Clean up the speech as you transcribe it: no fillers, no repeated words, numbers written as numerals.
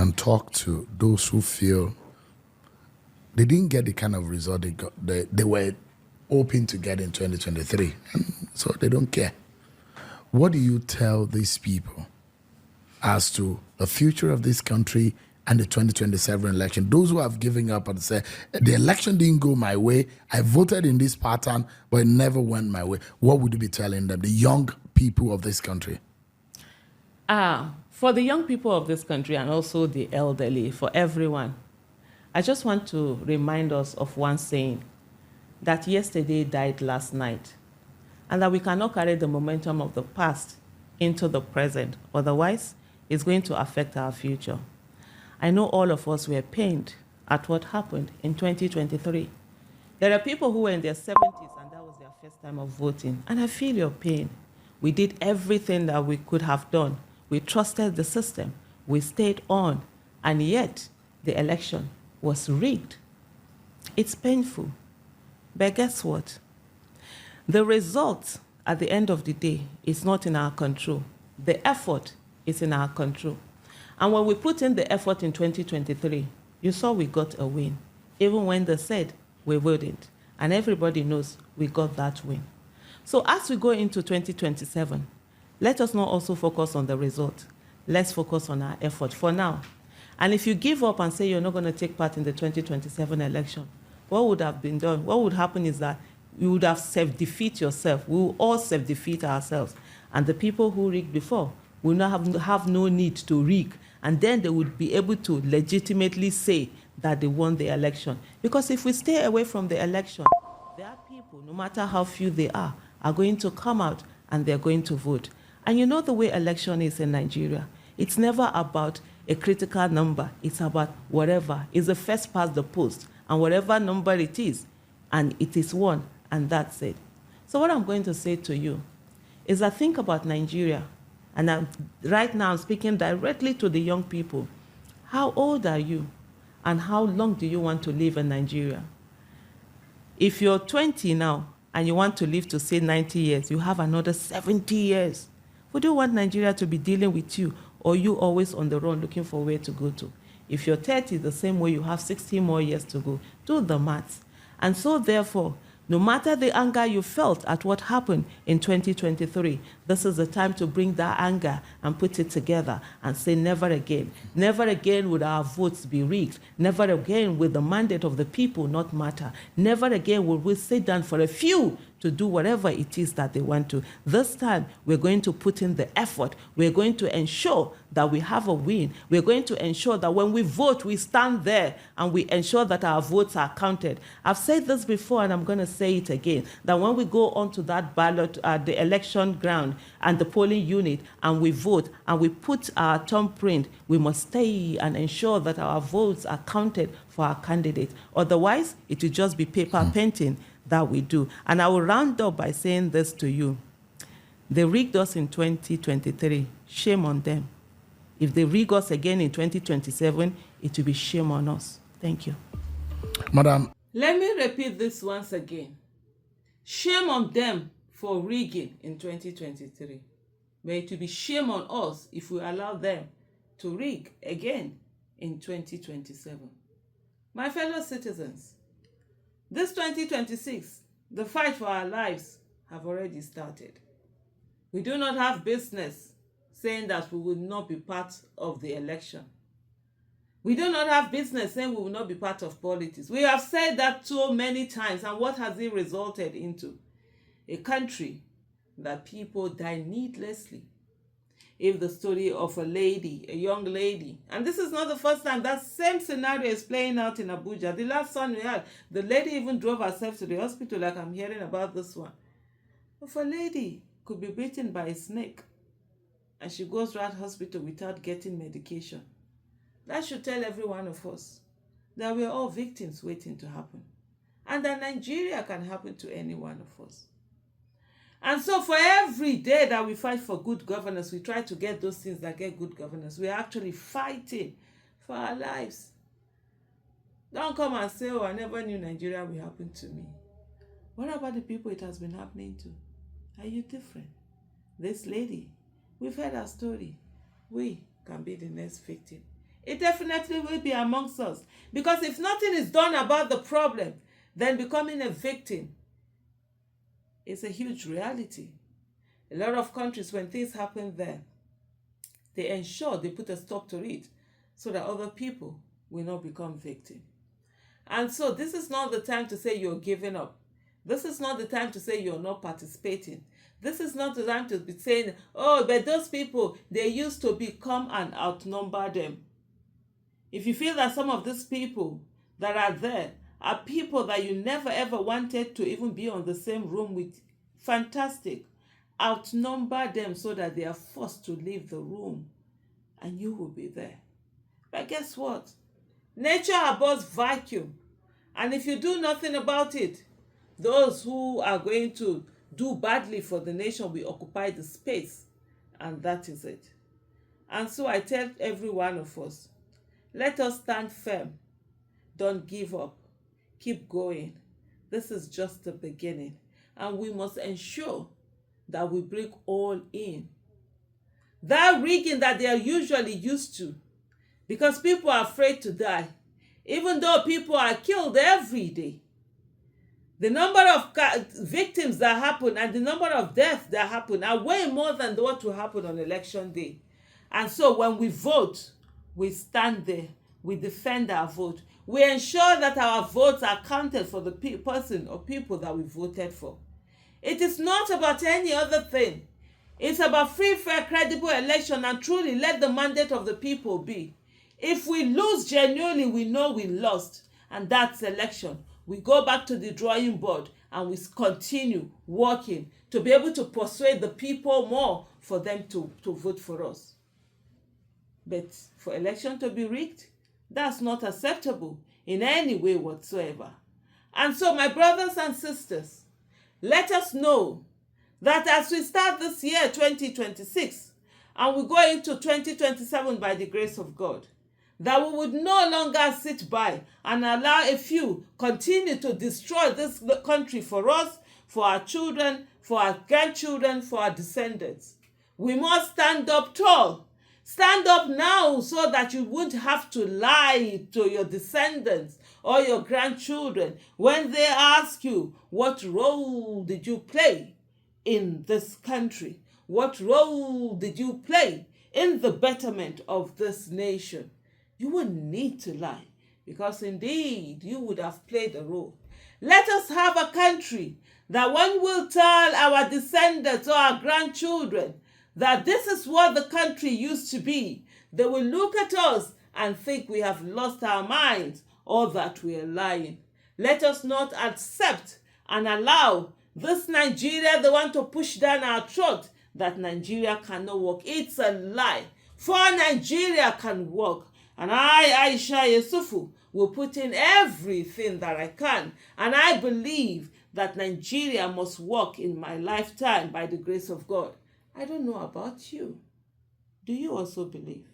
and talk to those who feel they didn't get the kind of result they were hoping to get in 2023, and so they don't care. What do you tell these people as to the future of this country and the 2027 election? Those who have given up and said, the election didn't go my way, I voted in this pattern, but it never went my way. What would you be telling them, the young people of this country? For the young people of this country and also the elderly, for everyone, I just want to remind us of one saying, that yesterday died last night, and that we cannot carry the momentum of the past into the present. Otherwise, it's going to affect our future. I know all of us were pained at what happened in 2023. There are people who were in their 70s and that was their first time of voting, and I feel your pain. We did everything that we could have done. We trusted the system. We stayed on, and yet the election was rigged. It's painful. But guess what? The result at the end of the day is not in our control. The effort is in our control. And when we put in the effort in 2023, you saw we got a win, even when they said we wouldn't. And everybody knows we got that win. So as we go into 2027, let us not also focus on the result. Let's focus on our effort for now. And if you give up and say you're not going to take part in the 2027 election, what would have been done? What would happen is that you would have self-defeat yourself. We will all self-defeat ourselves. And the people who rigged before will not have no need to rig. And then they would be able to legitimately say that they won the election. Because if we stay away from the election, there are people, no matter how few they are going to come out and they're going to vote. And you know the way election is in Nigeria. It's never about a critical number. It's about whatever is the first past the post. And whatever number it is, and it is won, and that's it. So what I'm going to say to you is that think about Nigeria, and right now I'm speaking directly to the young people. How old are you, and how long do you want to live in Nigeria? If you're 20 now, and you want to live to say 90 years, you have another 70 years. Would you want Nigeria to be dealing with you, or you always on the run looking for where to go to? If you're 30, the same way, you have 60 more years to go. Do the maths. And so, therefore, no matter the anger you felt at what happened in 2023, this is the time to bring that anger and put it together and say, never again. Never again would our votes be rigged. Never again will the mandate of the people not matter. Never again will we sit down for a few to do whatever it is that they want to. This time, we're going to put in the effort. We're going to ensure that we have a win. We're going to ensure that when we vote, we stand there and we ensure that our votes are counted. I've said this before, and I'm going to say it again, that when we go onto that ballot at the election ground and the polling unit and we vote and we put our thumbprint, we must stay and ensure that our votes are counted for our candidate. Otherwise, it will just be paper painting that we do. And I will round up by saying this to you. They rigged us in 2023. Shame on them. If they rig us again in 2027, it will be shame on us. Thank you. Madam. Let me repeat this once again. Shame on them for rigging in 2023. But it will be shame on us if we allow them to rig again in 2027. My fellow citizens, this 2026, the fight for our lives have already started. We do not have business saying that we will not be part of the election. We do not have business saying we will not be part of politics. We have said that so many times, and what has it resulted into? A country that people die needlessly. If the story of a lady, a young lady, and this is not the first time, that same scenario is playing out in Abuja. The last one we had, the lady even drove herself to the hospital, like I'm hearing about this one. If a lady could be bitten by a snake and she goes to that hospital without getting medication, that should tell every one of us that we're all victims waiting to happen. And that Nigeria can happen to any one of us. And so for every day that we fight for good governance, we try to get those things that get good governance. We're actually fighting for our lives. Don't come and say, oh, I never knew Nigeria will happen to me. What about the people it has been happening to? Are you different? This lady, we've heard her story. We can be the next victim. It definitely will be amongst us. Because if nothing is done about the problem, then becoming a victim is a huge reality. A lot of countries, when things happen there, they ensure they put a stop to it so that other people will not become victims. And so this is not the time to say you're giving up. This is not the time to say you're not participating. This is not the time to be saying, oh, but those people, they used to become and outnumber them. If you feel that some of these people that are there are people that you never ever wanted to even be on the same room with, fantastic. Outnumber them so that they are forced to leave the room and you will be there. But guess what? Nature abhors vacuum. And if you do nothing about it, those who are going to do badly for the nation will occupy the space. And that is it. And so I tell every one of us, let us stand firm. Don't give up. Keep going. This is just the beginning. And we must ensure that we bring all in. That rigging that they are usually used to, because people are afraid to die, even though people are killed every day. The number of victims that happen and the number of deaths that happen are way more than what will happen on election day. And so when we vote, we stand there, we defend our vote. We ensure that our votes are counted for the person or people that we voted for. It is not about any other thing. It's about free, fair, credible election and truly let the mandate of the people be. If we lose genuinely, we know we lost. And that's election. We go back to the drawing board and we continue working to be able to persuade the people more for them to vote for us. But for election to be rigged, that's not acceptable in any way whatsoever. And so, my brothers and sisters, let us know that as we start this year, 2026, and we go into 2027 by the grace of God, that we would no longer sit by and allow a few continue to destroy this country for us, for our children, for our grandchildren, for our descendants. We must stand up tall. Stand up now so that you won't have to lie to your descendants or your grandchildren when they ask you, what role did you play in this country? What role did you play in the betterment of this nation? You wouldn't need to lie, because indeed you would have played a role. Let us have a country that one will tell our descendants or our grandchildren that this is what the country used to be. They will look at us and think we have lost our minds or that we are lying. Let us not accept and allow this Nigeria they want to push down our throat, that Nigeria cannot work. It's a lie. For Nigeria can work. And I, Aisha Yusufu, will put in everything that I can. And I believe that Nigeria must work in my lifetime by the grace of God. I don't know about you. Do you also believe?